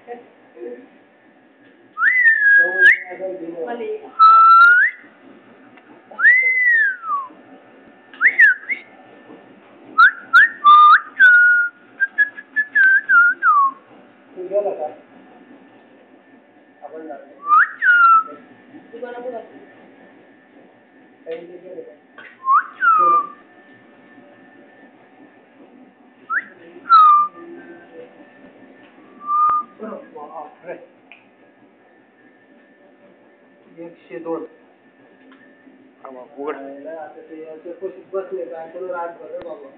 102 उघड बसले काय रात भर बाबा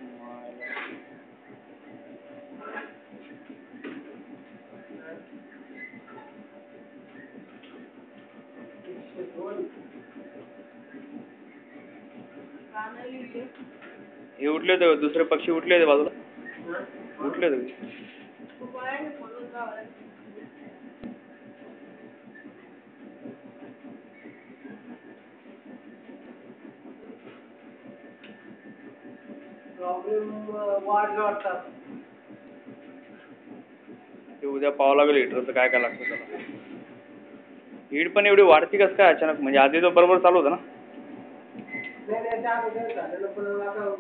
हे उठले होते दुसरे पक्षी उठले होते बाजूला उठले होते वाढलं वाटतात ते उद्या पाहावं लागेल हिटरचं काय काय लागतं त्याला हीट पण एवढी वाढती कसं काय अचानक म्हणजे आधी तो बरोबर चालू होता ना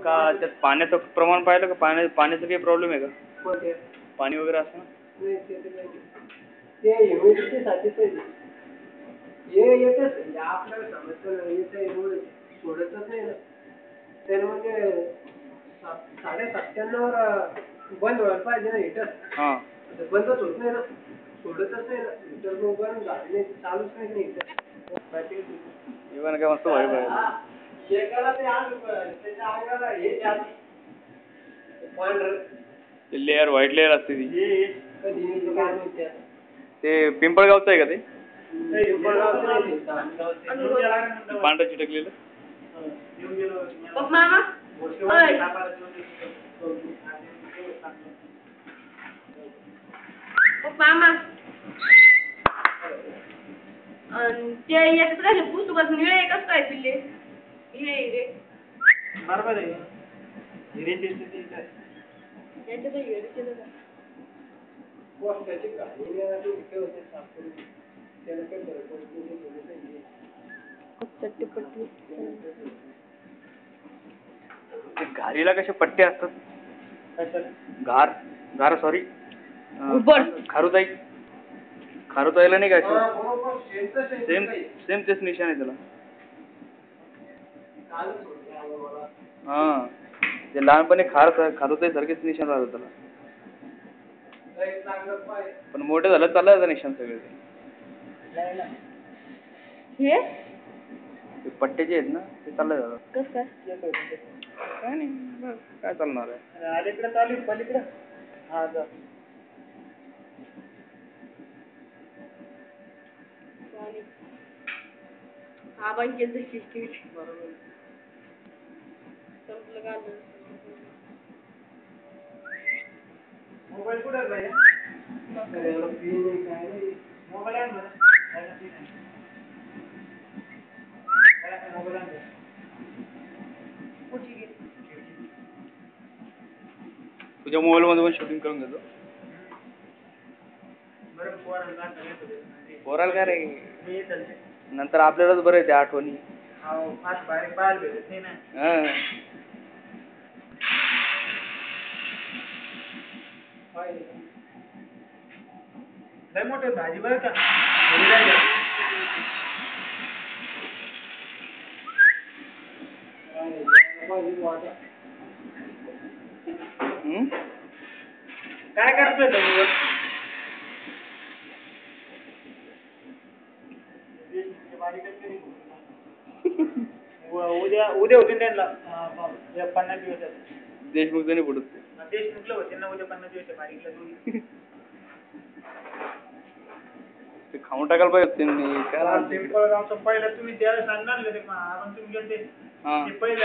का त्यात पाण्याचं प्रमाण पाहिलं का पाण्याचं काही प्रॉब्लेम आहे का पाणी वगैरे असं ते ह्युमिडिटीसाठी हे येतच आपल्याला समजतं सोडतच नाही ना त्याला म्हणजे 97.5 बंद व्हायला पाहिजे ना हिटर बंदच होत नाही ना सोडतच नाही ना हिटर बंद झाले नाही चालूच नाही हिटर इव्हन काय मस्त भारी लेअर व्हाईट लेअर असते ती ते पिंपळगावचं आहे का ते पांढरं चिटकलेलं ते याच्यात काय पुस्तकात निळे कसं काय पिल्ले हिरे बरोबर आहे हिरेचे याच्यात हिरेचे पोस्टाची गाडी होते सापडून त्याला काय चट्टीपट्टी घारीला कसे पट्टे असतात घार सॉरी खारुताई खारुताईला नाही काय सेम तेच निशाण आहे त्याला हा ते लहानपणी खारुताई सारखेच निशाण राहतात त्याला पण मोठे झालं चाललं निशाण सगळे ते पट्टे जे आहेत ना ते चाललं जातात काय नाही काय चालणार आहे अलीकडे चालू पलीकडे हा जा आपण केलं शिस्ती बरोबर संपलं का मोबाईल कुठे भाई मोबाईल आहे ना मोबाईल तुझ्या मोबाईल मध्ये पण शूटिंग करून घेतो पोराला काय रे नंतर आपल्यालाच बरं येते आठवणी लय मोठे भाजी बरं का काय करतोय तुम्ही उद्या होते त्यांना 50 दिवस देशमुख जणी पडत देशमुखला होते ना उद्या 50 दिवस बारीकला दोन्ही ते खाऊन टाकायला पाहिजे त्यांनी काय पिंपळगावचं पहिलं तुम्ही त्यावेळेस आणलं ते आपण तुम्ही गेले ते पहिले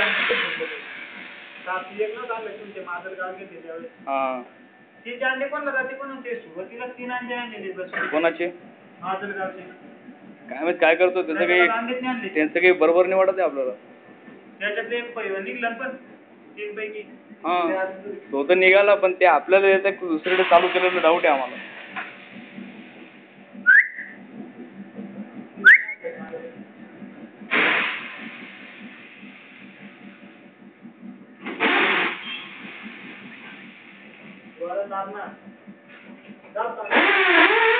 एक न आणलं तुमचे माजलगाव घेतले त्यावेळेस ते अंडे कोणाला जाते कोणाचे सुरुवातीला 3 अंडे आणलेले बस कोणाचे माजलगावचे काय माहित काय करतो त्यांचं काही बरोबर नाही वाटत आहे आपल्याला त्याच्यातले एक निघलं पण 3 पैकी तो तर निघाला पण ते आपल्याला दुसरीकडे चालू केलेलं डाऊट आहे आम्हाला दाब ना. दाब.